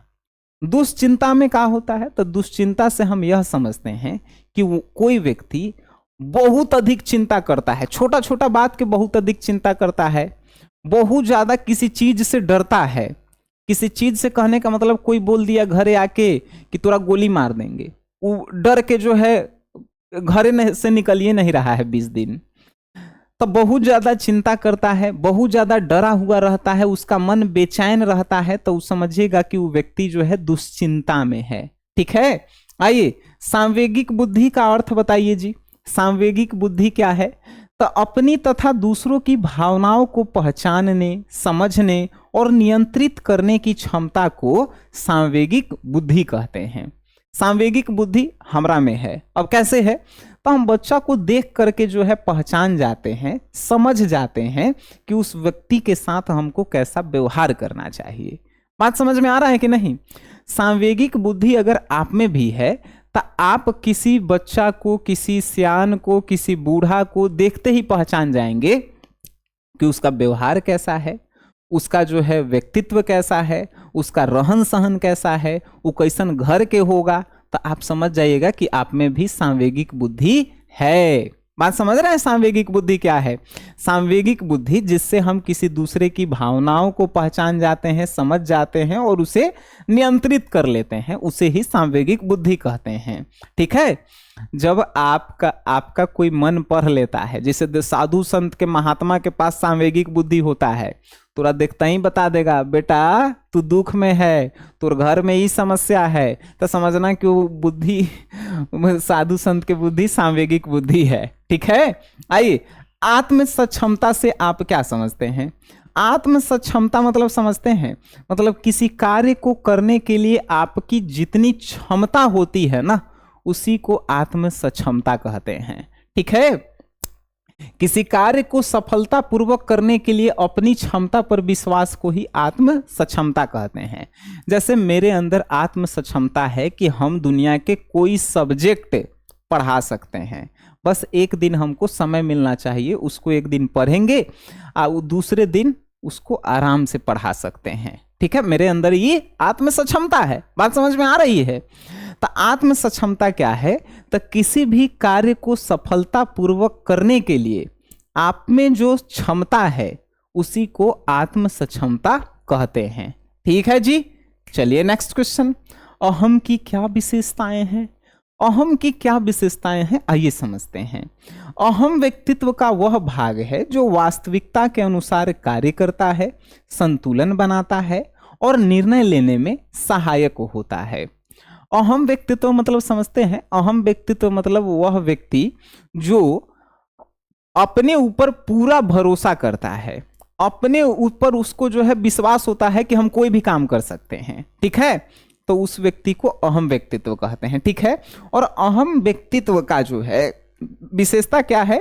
दुश्चिंता में क्या होता है? तो दुश्चिंता से हम यह समझते हैं कि कोई व्यक्ति बहुत अधिक चिंता करता है, छोटा छोटा बात के बहुत अधिक चिंता करता है, बहुत ज्यादा किसी चीज से डरता है। किसी चीज से कहने का मतलब कोई बोल दिया घरे आके कि तोरा गोली मार देंगे, वो डर के जो है घरे से निकलिए नहीं रहा है 20 दिन। तो बहुत ज्यादा चिंता करता है, बहुत ज्यादा डरा हुआ रहता है, उसका मन बेचैन रहता है, तो समझिएगा कि वो व्यक्ति जो है दुश्चिंता में है। ठीक है, आइए सांवेगिक बुद्धि का अर्थ बताइए जी। सांवेगिक बुद्धि क्या है? तो अपनी तथा दूसरों की भावनाओं को पहचानने, समझने और नियंत्रित करने की क्षमता को सांवेगिक बुद्धि कहते हैं। सांवेगिक बुद्धि हमरा में है। अब कैसे है? तो हम बच्चा को देख करके जो है पहचान जाते हैं, समझ जाते हैं कि उस व्यक्ति के साथ हमको कैसा व्यवहार करना चाहिए। बात समझ में आ रहा है कि नहीं? सांवेगिक बुद्धि अगर आप में भी है तो आप किसी बच्चा को, किसी सियान को, किसी बूढ़ा को देखते ही पहचान जाएंगे कि उसका व्यवहार कैसा है, उसका जो है व्यक्तित्व कैसा है, उसका रहन सहन कैसा है, वो कैसन घर के होगा। तो आप समझ जाइएगा कि आप में भी सांवेगिक बुद्धि है। बात समझ रहे हैं? सांवेगिक बुद्धि क्या है? सांवेगिक बुद्धि जिससे हम किसी दूसरे की भावनाओं को पहचान जाते हैं, समझ जाते हैं और उसे नियंत्रित कर लेते हैं, उसे ही सांवेगिक बुद्धि कहते हैं। ठीक है? जब आपका कोई मन पढ़ लेता है, जैसे साधु संत के, महात्मा के पास सांवेगिक बुद्धि होता है, तुरा देखता ही बता देगा, बेटा तू दुख में है, तुर घर में ही समस्या है, तो समझना कि वो बुद्धि, साधु संत की बुद्धि सांवेगिक बुद्धि है। ठीक है? आइए, आत्म सक्षमता से आप क्या समझते हैं? आत्म सक्षमता मतलब समझते हैं, मतलब किसी कार्य को करने के लिए आपकी जितनी क्षमता होती है ना, उसी को आत्म सक्षमता कहते हैं। ठीक है? किसी कार्य को सफलतापूर्वक करने के लिए अपनी क्षमता पर विश्वास को ही आत्म सक्षमता कहते हैं। जैसे मेरे अंदर आत्म सक्षमता है कि हम दुनिया के कोई सब्जेक्ट पढ़ा सकते हैं, बस एक दिन हमको समय मिलना चाहिए, उसको एक दिन पढ़ेंगे और दूसरे दिन उसको आराम से पढ़ा सकते हैं। ठीक है? मेरे अंदर ये आत्म सक्षमता है। बात समझ में आ रही है? तो आत्म सक्षमता क्या है? तो किसी भी कार्य को सफलतापूर्वक करने के लिए आप में जो क्षमता है उसी को आत्म सक्षमता कहते हैं। ठीक है जी? चलिए नेक्स्ट क्वेश्चन। अहम की क्या विशेषताएं हैं? अहम की क्या विशेषताएं हैं, आइए समझते हैं। अहम व्यक्तित्व का वह भाग है जो वास्तविकता के अनुसार कार्य करता है, संतुलन बनाता है और निर्णय लेने में सहायक होता है। अहम व्यक्तित्व मतलब समझते हैं, अहम व्यक्तित्व मतलब वह व्यक्ति जो अपने ऊपर पूरा भरोसा करता है, अपने ऊपर उसको जो है विश्वास होता है कि हम कोई भी काम कर सकते हैं। ठीक है? तो उस व्यक्ति को अहम व्यक्तित्व कहते हैं। ठीक है? और अहम व्यक्तित्व का जो है विशेषता क्या है?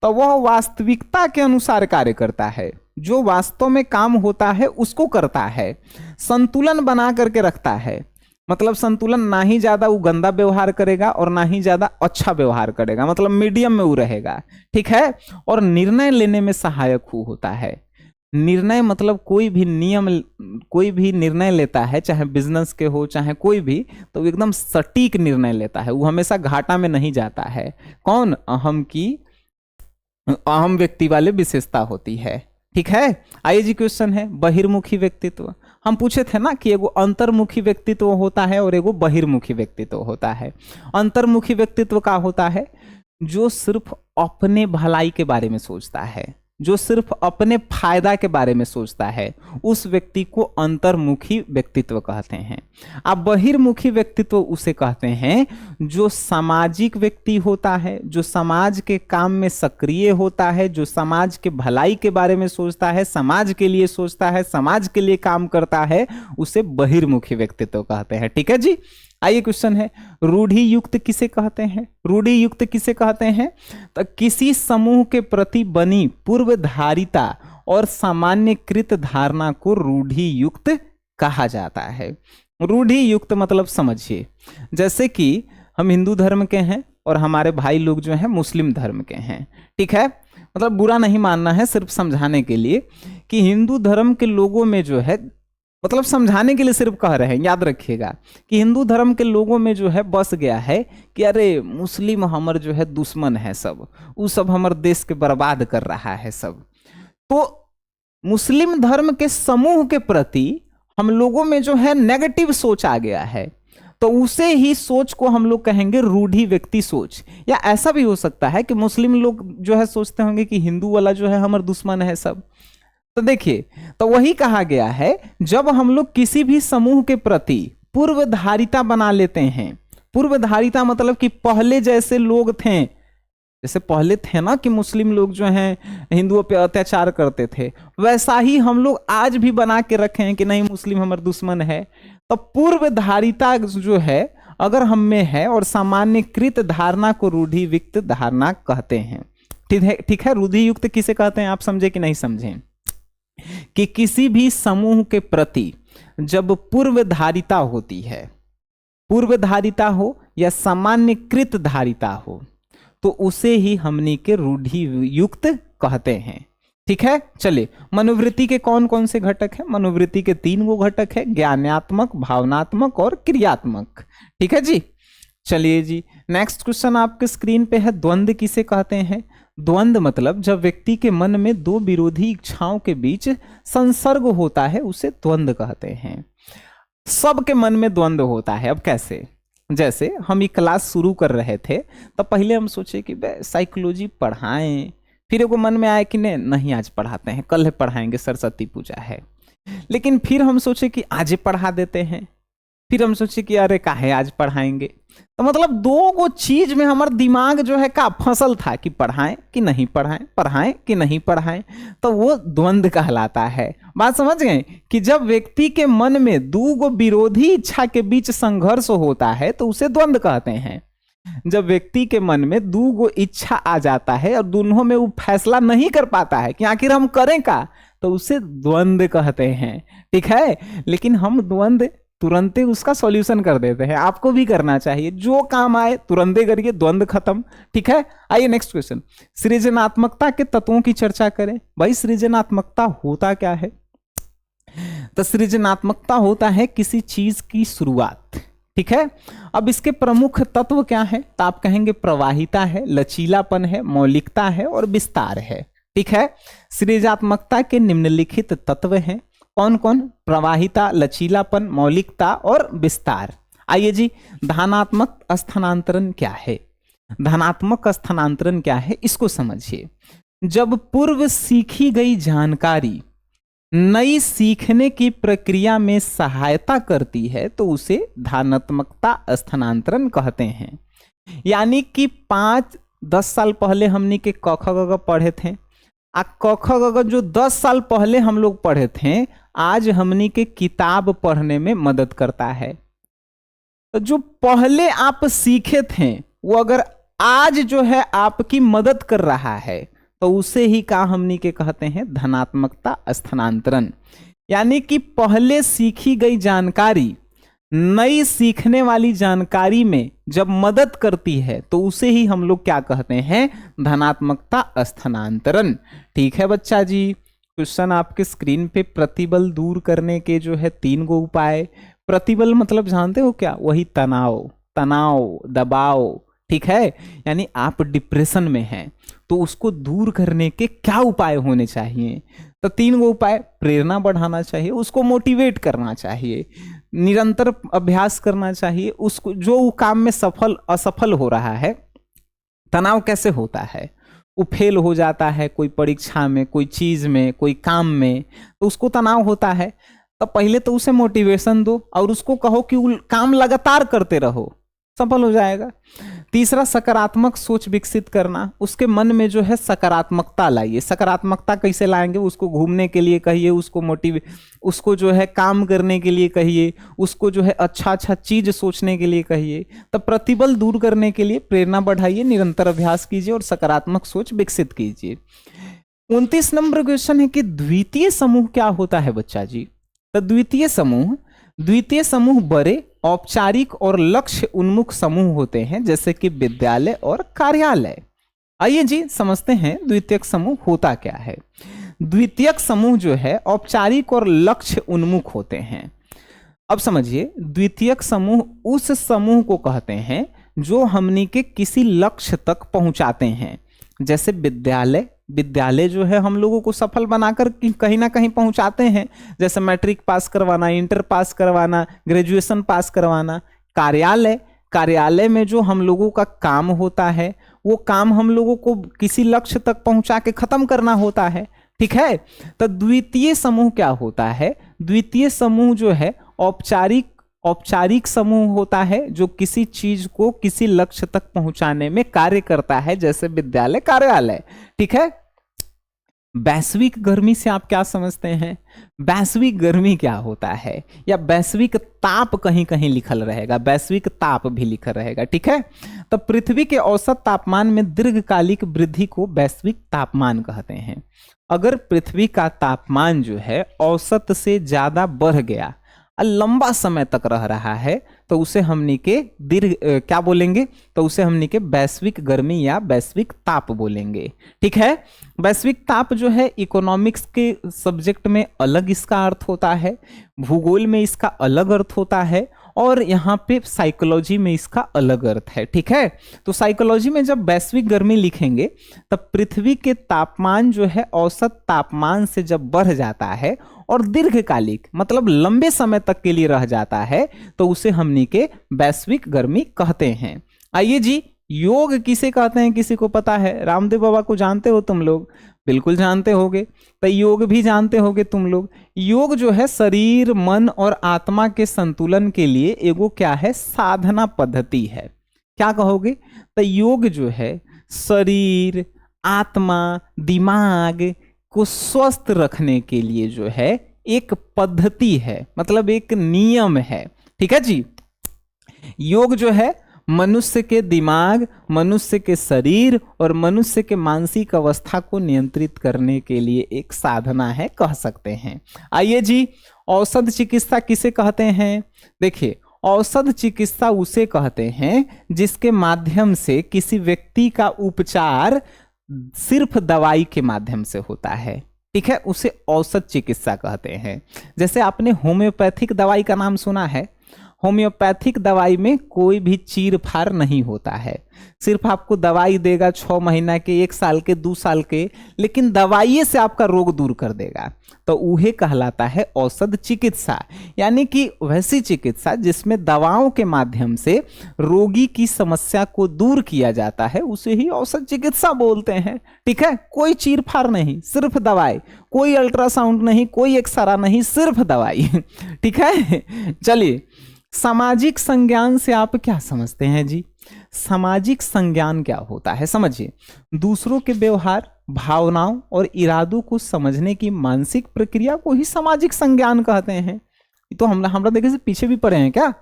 तो वह वास्तविकता के अनुसार कार्य करता है, जो वास्तव में काम होता है उसको करता है, संतुलन बना करके रखता है। मतलब संतुलन, ना ही ज्यादा वो गंदा व्यवहार करेगा और ना ही ज्यादा अच्छा व्यवहार करेगा, मतलब मीडियम में वो रहेगा। ठीक है? और निर्णय लेने में सहायक होता है। निर्णय मतलब कोई भी निर्णय लेता है, चाहे बिजनेस के हो चाहे कोई भी, तो एकदम सटीक निर्णय लेता है, वो हमेशा घाटा में नहीं जाता है। कौन? अहम व्यक्ति वाले विशेषता होती है। ठीक है? आइए जी, क्वेश्चन है बहिर्मुखी व्यक्तित्व। हम पूछे थे ना कि एगो अंतर्मुखी व्यक्तित्व होता है और एगो बहिर्मुखी व्यक्तित्व होता है। अंतर्मुखी व्यक्तित्व का होता है जो सिर्फ अपने भलाई के बारे में सोचता है, जो सिर्फ अपने फायदा के बारे में सोचता है, उस व्यक्ति को अंतर्मुखी व्यक्तित्व कहते हैं। अब बहिर्मुखी व्यक्तित्व उसे कहते हैं जो सामाजिक व्यक्ति होता है, जो समाज के काम में सक्रिय होता है, जो समाज के भलाई के बारे में सोचता है, समाज के लिए सोचता है, समाज के लिए काम करता है, उसे बहिर्मुखी व्यक्तित्व कहते हैं। ठीक है जी? आइए क्वेश्चन है, रूढ़ि युक्त किसे कहते हैं? रूढ़ि युक्त किसे कहते हैं? तो किसी समूह के प्रति बनी पूर्वधारिता और सामान्यकृत धारणा को रूढ़ि युक्त कहा जाता है। रूढ़ि युक्त मतलब समझिए, जैसे कि हम हिंदू धर्म के हैं और हमारे भाई लोग जो हैं मुस्लिम धर्म के हैं। ठीक है? मतलब बुरा नहीं मानना है, सिर्फ समझाने के लिए कि हिंदू धर्म के लोगों में जो है, मतलब समझाने के लिए सिर्फ कह रहे हैं, याद रखिएगा कि हिंदू धर्म के लोगों में जो है बस गया है कि अरे मुस्लिम हमर जो है दुश्मन है, सब वो सब हमारे देश के बर्बाद कर रहा है सब। तो मुस्लिम धर्म के समूह के प्रति हम लोगों में जो है नेगेटिव सोच आ गया है, तो उसे ही सोच को हम लोग कहेंगे रूढ़ि व्यक्ति सोच। या ऐसा भी हो सकता है कि मुस्लिम लोग जो है सोचते होंगे कि हिंदू वाला जो है हमारा दुश्मन है सब। तो देखिए, तो वही कहा गया है, जब हम लोग किसी भी समूह के प्रति पूर्वधारिता बना लेते हैं, पूर्वधारिता मतलब कि पहले जैसे लोग थे जैसे पहले थे ना कि मुस्लिम लोग जो हैं हिंदुओं पे अत्याचार करते थे, वैसा ही हम लोग आज भी बना के रखे हैं कि नहीं मुस्लिम हमारा दुश्मन है। तो पूर्व धारिता जो है अगर हम में है और सामान्यकृत धारणा को रूढ़ियुक्त धारणा कहते हैं। ठीक है, रूढ़ियुक्त किसे कहते हैं आप समझे कि नहीं समझे? कि किसी भी समूह के प्रति जब पूर्व धारिता होती है, पूर्व धारिता हो या सामान्यकृत धारिता हो, तो उसे ही हमनी के रूढ़ियुक्त कहते हैं। ठीक है, चलिए मनोवृत्ति के कौन कौन से घटक है? मनोवृत्ति के 3 गो घटक है, ज्ञानात्मक, भावनात्मक और क्रियात्मक। ठीक है जी, चलिए जी नेक्स्ट क्वेश्चन आपके स्क्रीन पे है, द्वंद्व किसे कहते हैं? द्वंद्व मतलब जब व्यक्ति के मन में 2 विरोधी इच्छाओं के बीच संसर्ग होता है उसे द्वंद्व कहते हैं। सबके मन में द्वंद्व होता है। अब कैसे? जैसे हम ये क्लास शुरू कर रहे थे तो पहले हम सोचे कि साइकोलॉजी पढ़ाएं, फिर एगो मन में आया कि नहीं आज पढ़ाते हैं, कल पढ़ाएंगे, सरस्वती पूजा है। लेकिन फिर हम सोचे कि आज पढ़ा देते हैं, फिर हम सोचे कि अरे काहे आज पढ़ाएंगे। तो मतलब 2 गो चीज में हमारा दिमाग जो है का फसल था कि पढ़ाएं कि नहीं पढ़ाएं, पढ़ाएं कि नहीं पढ़ाएं। तो वो द्वंद्व कहलाता है। बात समझ गए कि जब व्यक्ति के मन में 2 गो विरोधी इच्छा के बीच संघर्ष होता है तो उसे द्वंद्व कहते हैं। जब व्यक्ति के मन में 2 गो इच्छा आ जाता है और दोनों में वो फैसला नहीं कर पाता है कि आखिर हम करें का, तो उसे द्वंद्व कहते हैं। ठीक है, लेकिन हम द्वंद्व तुरंत उसका सॉल्यूशन कर देते हैं। आपको भी करना चाहिए, जो काम आए तुरंत करिए, द्वंद्व खत्म। ठीक है, आइए नेक्स्ट क्वेश्चन, सृजनात्मकता के तत्वों की चर्चा करें। भाई सृजनात्मकता होता क्या है? तो सृजनात्मकता होता है किसी चीज की शुरुआत। ठीक है, अब इसके प्रमुख तत्व क्या है? तो आप कहेंगे प्रवाहिता है, लचीलापन है, मौलिकता है और विस्तार है। ठीक है, सृजनात्मकता के निम्नलिखित तत्व हैं। कौन कौन? प्रवाहिता, लचीलापन, मौलिकता और विस्तार। आइए जी, धनात्मक स्थानांतरण क्या है? धनात्मक स्थानांतरण क्या है इसको समझिए। जब पूर्व सीखी गई जानकारी नई सीखने की प्रक्रिया में सहायता करती है तो उसे धनात्मकता स्थानांतरण कहते हैं। यानी कि 5-10 साल पहले हमने के क ख ग घ पढ़े थे, क ख ग घ जो 10 साल पहले हम लोग पढ़े थे आज हमनी के किताब पढ़ने में मदद करता है। तो जो पहले आप सीखे थे वो अगर आज जो है आपकी मदद कर रहा है तो उसे ही का हमनी के कहते हैं धनात्मकता स्थानांतरण। यानी कि पहले सीखी गई जानकारी नई सीखने वाली जानकारी में जब मदद करती है तो उसे ही हम लोग क्या कहते हैं? धनात्मकता स्थानांतरण। ठीक है बच्चा जी, क्वेश्चन आपके स्क्रीन पे, प्रतिबल दूर करने के जो है 3 गो उपाय। प्रतिबल मतलब जानते हो क्या? वही तनाव, दबाव। ठीक है, यानी आप डिप्रेशन में हैं तो उसको दूर करने के क्या उपाय होने चाहिए? तो 3 गो उपाय। प्रेरणा बढ़ाना चाहिए, उसको मोटिवेट करना चाहिए, निरंतर अभ्यास करना चाहिए, उसको जो काम में सफल असफल हो रहा है। तनाव कैसे होता है? वो फेल हो जाता है कोई परीक्षा में, कोई चीज में, कोई काम में, तो उसको तनाव होता है। तो पहले तो उसे मोटिवेशन दो और उसको कहो कि वो काम लगातार करते रहो, सफल हो जाएगा। तीसरा, सकारात्मक सोच विकसित करना, उसके मन में जो है सकारात्मकता लाइए। सकारात्मकता कैसे लाएंगे? उसको घूमने के लिए कहिए, उसको जो है काम करने के लिए कहिए, उसको जो है अच्छा चीज सोचने के लिए कहिए। तो प्रतिबल दूर करने के लिए प्रेरणा बढ़ाइए, निरंतर अभ्यास कीजिए और सकारात्मक सोच विकसित कीजिए। 29 नंबर क्वेश्चन है कि द्वितीय समूह क्या होता है बच्चा जी? तो द्वितीय समूह बड़े औपचारिक और लक्ष्य उन्मुख समूह होते हैं जैसे कि विद्यालय और कार्यालय। आइए जी समझते हैं द्वितीयक समूह होता क्या है। द्वितीयक समूह जो है औपचारिक और लक्ष्य उन्मुख होते हैं। अब समझिए, द्वितीयक समूह उस समूह को कहते हैं जो हमनी के किसी लक्ष्य तक पहुंचाते हैं। जैसे विद्यालय जो है हम लोगों को सफल बनाकर कहीं ना कहीं पहुंचाते हैं, जैसे मैट्रिक पास करवाना, इंटर पास करवाना, ग्रेजुएशन पास करवाना। कार्यालय में जो हम लोगों का काम होता है वो काम हम लोगों को किसी लक्ष्य तक पहुंचा के खत्म करना होता है। ठीक है, तो द्वितीय समूह क्या होता है? द्वितीय समूह जो है औपचारिक औपचारिक समूह होता है जो किसी चीज को किसी लक्ष्य तक पहुंचाने में कार्य करता है, जैसे विद्यालय, कार्यालय। ठीक है। वैश्विक गर्मी से आप क्या समझते हैं? वैश्विक गर्मी क्या होता है, या वैश्विक ताप कहीं कहीं लिखल रहेगा, वैश्विक ताप भी लिखल रहेगा। ठीक है। तो पृथ्वी के औसत तापमान में दीर्घकालिक वृद्धि को वैश्विक तापमान कहते हैं। अगर पृथ्वी का तापमान जो है औसत से ज्यादा बढ़ गया और लंबा समय तक रह रहा है तो उसे हमनी के क्या बोलेंगे? तो उसे हमनी के वैश्विक गर्मी या वैश्विक ताप बोलेंगे। ठीक है। वैश्विक ताप जो है इकोनॉमिक्स के सब्जेक्ट में अलग इसका अर्थ होता है, भूगोल में इसका अलग अर्थ होता है, और यहाँ पे साइकोलॉजी में इसका अलग अर्थ है। ठीक है। तो साइकोलॉजी में जब वैश्विक गर्मी लिखेंगे तब पृथ्वी के तापमान जो है औसत तापमान से जब बढ़ जाता है और दीर्घकालिक मतलब लंबे समय तक के लिए रह जाता है तो उसे हमनी के वैश्विक गर्मी कहते हैं। आइए जी, योग किसे कहते हैं? किसी को पता है? रामदेव बाबा को जानते हो तुम लोग? बिल्कुल जानते होगे। तो योग भी जानते होगे तुम लोग। योग जो है शरीर, मन और आत्मा के संतुलन के लिए एगो क्या है? साधना पद्धति है। क्या कहोगे? तो योग जो है शरीर, आत्मा, दिमाग को स्वस्थ रखने के लिए जो है एक पद्धति है, मतलब एक नियम है। ठीक है जी। योग जो है मनुष्य के दिमाग, मनुष्य के शरीर और मनुष्य के मानसिक अवस्था को नियंत्रित करने के लिए एक साधना है, कह सकते हैं। आइए जी, औषध चिकित्सा किसे कहते हैं? देखिए, औषध चिकित्सा उसे कहते हैं जिसके माध्यम से किसी व्यक्ति का उपचार सिर्फ दवाई के माध्यम से होता है। ठीक है, उसे औषध चिकित्सा कहते हैं। जैसे आपने होम्योपैथिक दवाई का नाम सुना है। होम्योपैथिक दवाई में कोई भी चीर फाड़ नहीं होता है, सिर्फ आपको दवाई देगा 6 महीना के, 1 साल के, 2 साल के, लेकिन दवाई से आपका रोग दूर कर देगा। तो उहे कहलाता है औषध चिकित्सा, यानी कि वैसी चिकित्सा जिसमें दवाओं के माध्यम से रोगी की समस्या को दूर किया जाता है, उसे ही औषध चिकित्सा बोलते हैं। ठीक है, कोई चीर फाड़ नहीं, सिर्फ दवाई, कोई अल्ट्रासाउंड नहीं, कोई एक्सरा नहीं, सिर्फ दवाई। ठीक है। चलिए, सामाजिक संज्ञान से आप क्या समझते हैं जी? सामाजिक संज्ञान क्या होता है समझिए। दूसरों के व्यवहार, भावनाओं और इरादों को समझने की मानसिक प्रक्रिया को ही सामाजिक संज्ञान कहते हैं। तो हमरा देखे से पीछे भी पढ़े हैं क्या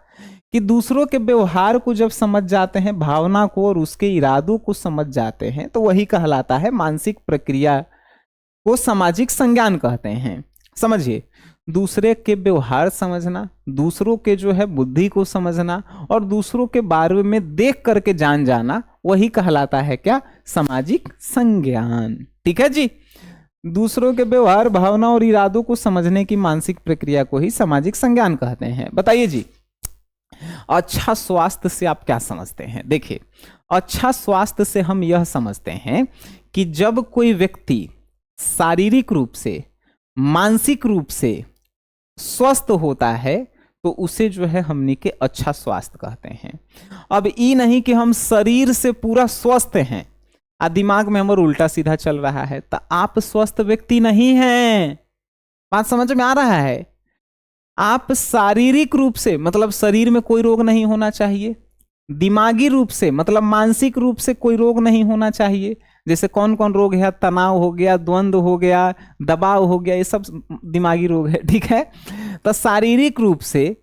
कि दूसरों के व्यवहार को जब समझ जाते हैं, भावना को और उसके इरादों को समझ जाते हैं, तो वही कहलाता है मानसिक प्रक्रिया को सामाजिक संज्ञान कहते हैं। समझिए, दूसरे के व्यवहार समझना, दूसरों के जो है बुद्धि को समझना और दूसरों के बारे में देख करके जान जाना, वही कहलाता है क्या? सामाजिक संज्ञान। ठीक है जी। दूसरों के व्यवहार, भावना और इरादों को समझने की मानसिक प्रक्रिया को ही सामाजिक संज्ञान कहते हैं। बताइए जी, अच्छा स्वास्थ्य से आप क्या समझते हैं? देखिए, अच्छा स्वास्थ्य से हम यह समझते हैं कि जब कोई व्यक्ति शारीरिक रूप से, मानसिक रूप से स्वस्थ होता है तो उसे जो है हमनी के अच्छा स्वास्थ्य कहते हैं। अब ये नहीं कि हम शरीर से पूरा स्वस्थ हैं और दिमाग में हमारा उल्टा सीधा चल रहा है, तो आप स्वस्थ व्यक्ति नहीं हैं। बात समझ में आ रहा है? आप शारीरिक रूप से मतलब शरीर में कोई रोग नहीं होना चाहिए, दिमागी रूप से मतलब मानसिक रूप से कोई रोग नहीं होना चाहिए। जैसे कौन कौन रोग है? तनाव हो गया, द्वंद्व हो गया, दबाव हो गया, ये सब दिमागी रोग है। ठीक है। तो शारीरिक रूप से,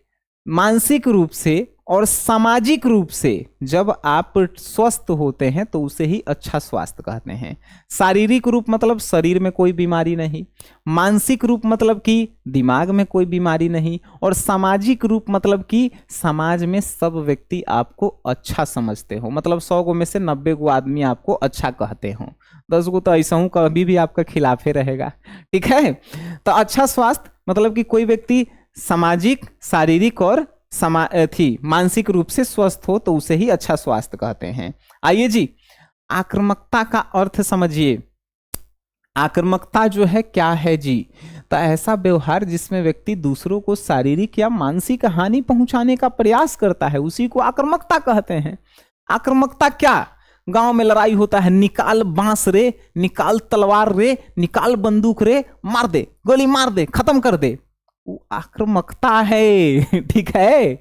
मानसिक रूप से और सामाजिक रूप से जब आप स्वस्थ होते हैं तो उसे ही अच्छा स्वास्थ्य कहते हैं। शारीरिक रूप मतलब शरीर में कोई बीमारी नहीं, मानसिक रूप मतलब कि दिमाग में कोई बीमारी नहीं, और सामाजिक रूप मतलब कि समाज में सब व्यक्ति आपको अच्छा समझते हो, मतलब 100 गो में से 90 गो आदमी आपको अच्छा कहते हो, 10 गो तो ऐसा हूँ कभी भी आपका खिलाफे रहेगा। ठीक है। तो अच्छा स्वास्थ्य मतलब कि कोई व्यक्ति सामाजिक, शारीरिक और मानसिक रूप से स्वस्थ हो तो उसे ही अच्छा स्वास्थ्य कहते हैं। आइए जी, आक्रामकता का अर्थ समझिए। आक्रामकता जो है क्या है जी? तो ऐसा व्यवहार जिसमें व्यक्ति दूसरों को शारीरिक या मानसिक हानि पहुंचाने का प्रयास करता है, उसी को आक्रामकता कहते हैं। आक्रामकता क्या? गांव में लड़ाई होता है, निकाल बांस रे, निकाल तलवार रे, निकाल बंदूक रे, मार दे, गोली मार दे, खत्म कर दे। वो आक्रामकता है। ठीक है,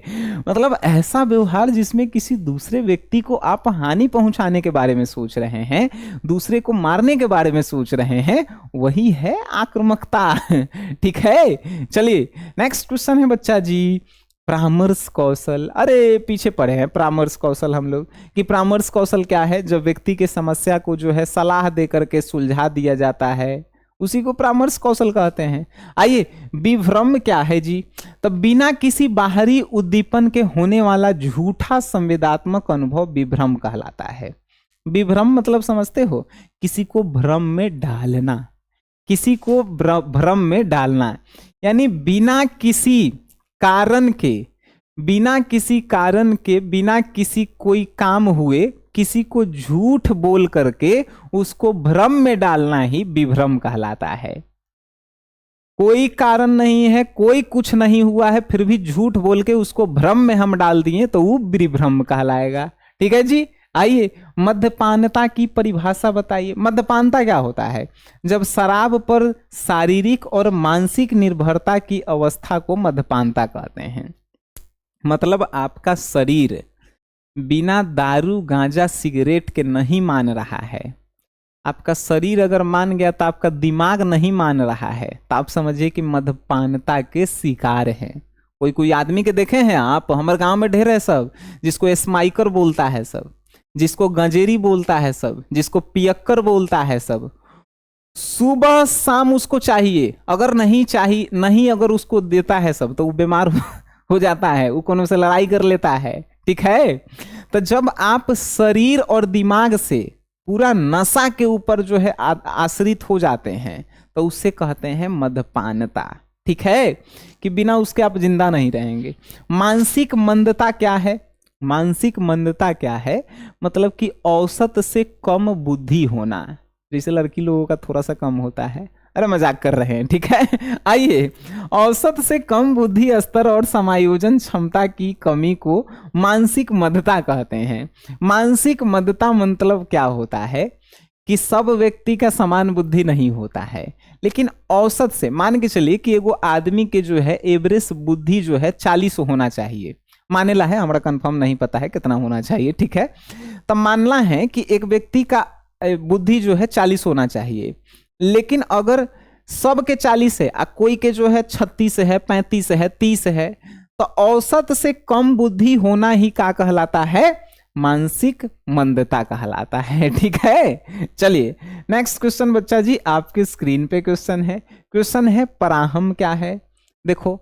मतलब ऐसा व्यवहार जिसमें किसी दूसरे व्यक्ति को आप हानि पहुंचाने के बारे में सोच रहे हैं, दूसरे को मारने के बारे में सोच रहे हैं, वही है आक्रामकता। ठीक है, चलिए नेक्स्ट क्वेश्चन है बच्चा जी, परामर्श कौशल। अरे पीछे पड़े हैं परामर्श कौशल हम लोग, कि परामर्श कौशल क्या है? जब व्यक्ति के समस्या को जो है सलाह दे करके सुलझा दिया जाता है, उसी को परामर्श कौशल कहते हैं। आइए, विभ्रम क्या है जी? तो बिना किसी बाहरी उद्दीपन के होने वाला झूठा संवेदात्मक अनुभव विभ्रम कहलाता है। विभ्रम मतलब समझते हो? किसी को भ्रम में डालना, किसी को भ्रम में डालना, यानी बिना किसी कारण के, बिना किसी कारण के, बिना किसी कोई काम हुए किसी को झूठ बोल करके उसको भ्रम में डालना ही विभ्रम कहलाता है। कोई कारण नहीं है, कोई कुछ नहीं हुआ है, फिर भी झूठ बोल के उसको भ्रम में हम डाल दिए तो वो विभ्रम कहलाएगा। ठीक है जी। आइए, मद्यपानता की परिभाषा बताइए। मद्यपानता क्या होता है? जब शराब पर शारीरिक और मानसिक निर्भरता की अवस्था को मद्यपानता कहते हैं। मतलब आपका शरीर बिना दारू गांजा सिगरेट के नहीं मान रहा है। आपका शरीर अगर मान गया तो आपका दिमाग नहीं मान रहा है, तो आप समझिए कि मद्यपानता के शिकार हैं। कोई कोई आदमी के देखे हैं आप? हमारे गांव में ढेर है सब, जिसको स्माइकर बोलता है सब, जिसको गंजेरी बोलता है सब, जिसको पियक्कर बोलता है सब। सुबह शाम उसको चाहिए, अगर नहीं चाहिए, नहीं अगर उसको देता है सब, तो वो बीमार हो जाता है, वो कोनो से लड़ाई कर लेता है। ठीक है, तो जब आप शरीर और दिमाग से पूरा नशा के ऊपर जो है आश्रित हो जाते हैं, तो उससे कहते हैं मद्यपानता। ठीक है, कि बिना उसके आप जिंदा नहीं रहेंगे। मानसिक मंदता क्या है? मानसिक मंदता क्या है? मतलब कि औसत से कम बुद्धि होना। जैसे लड़की लोगों का थोड़ा सा कम होता है, अरे मजाक कर रहे हैं। ठीक है, आइए, औसत से कम बुद्धि स्तर और समायोजन क्षमता की कमी को मानसिक मंदता कहते हैं। मानसिक मंदता मतलब क्या होता है? कि सब व्यक्ति का समान बुद्धि नहीं होता है, लेकिन औसत से मान के चलिए कि एगो आदमी के जो है एवरेज बुद्धि जो है 40 होना चाहिए। मानेला है, हमारा कंफर्म नहीं पता है कितना होना चाहिए। ठीक है, तब मानना है कि एक व्यक्ति का बुद्धि जो है 40 होना चाहिए, लेकिन अगर सबके 40 है, कोई के जो है 36 है, 35 है, 30 है, तो औसत से कम बुद्धि होना ही क्या कहलाता है? मानसिक मंदता कहलाता है। ठीक है, चलिए नेक्स्ट क्वेश्चन बच्चा जी, आपके स्क्रीन पे क्वेश्चन है। क्वेश्चन है पराहम क्या है? देखो,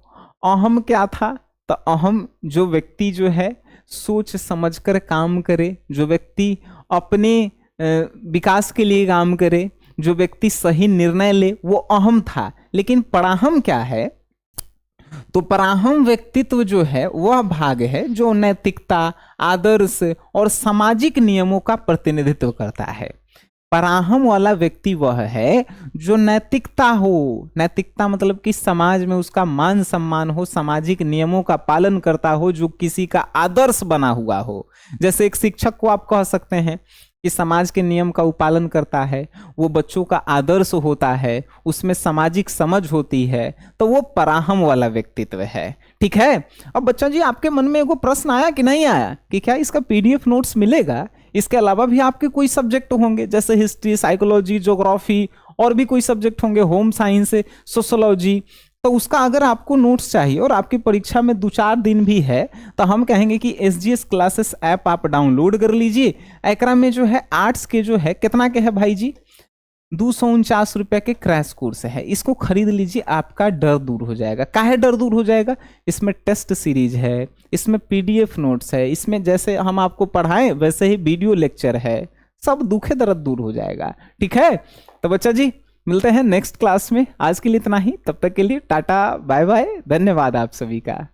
अहम क्या था? तो अहम जो व्यक्ति जो है सोच समझकर काम करे, जो व्यक्ति अपने विकास के लिए काम करे, जो व्यक्ति सही निर्णय ले, वो अहम था। लेकिन पराहम क्या है? तो पराहम व्यक्तित्व जो है वह भाग है जो नैतिकता, आदर्श और सामाजिक नियमों का प्रतिनिधित्व करता है। पराहम वाला व्यक्ति वह है जो नैतिकता हो, नैतिकता मतलब कि समाज में उसका मान सम्मान हो, सामाजिक नियमों का पालन करता हो, जो किसी का आदर्श बना हुआ हो। जैसे एक शिक्षक को आप कह सकते हैं कि समाज के नियम का पालन करता है, वो बच्चों का आदर्श होता है, उसमें सामाजिक समझ होती है, तो वो पराहम वाला व्यक्तित्व है। ठीक है, अब बच्चा जी आपके मन में एगो प्रश्न आया कि नहीं आया कि क्या इसका पीडीएफ नोट्स मिलेगा? इसके अलावा भी आपके कोई सब्जेक्ट होंगे, जैसे हिस्ट्री, साइकोलॉजी, ज्योग्राफी, और भी कोई सब्जेक्ट होंगे, होम साइंस, सोशोलॉजी, तो उसका अगर आपको नोट्स चाहिए और आपकी परीक्षा में 2-4 दिन भी है, तो हम कहेंगे कि SGS क्लासेस ऐप आप डाउनलोड कर लीजिए। एकरा में जो है आर्ट्स के जो है कितना के है भाई जी? 249 रुपए के क्रैश कोर्स है, इसको खरीद लीजिए, आपका डर दूर हो जाएगा। काहे डर दूर हो जाएगा? इसमें टेस्ट सीरीज है, इसमें PDF नोट्स है, इसमें जैसे हम आपको पढ़ाएं वैसे ही वीडियो लेक्चर है, सब दुखे दर्द दूर हो जाएगा। ठीक है, तो बच्चा जी मिलते हैं नेक्स्ट क्लास में। आज के लिए इतना ही, तब तक के लिए टाटा बाय बाय, धन्यवाद आप सभी का।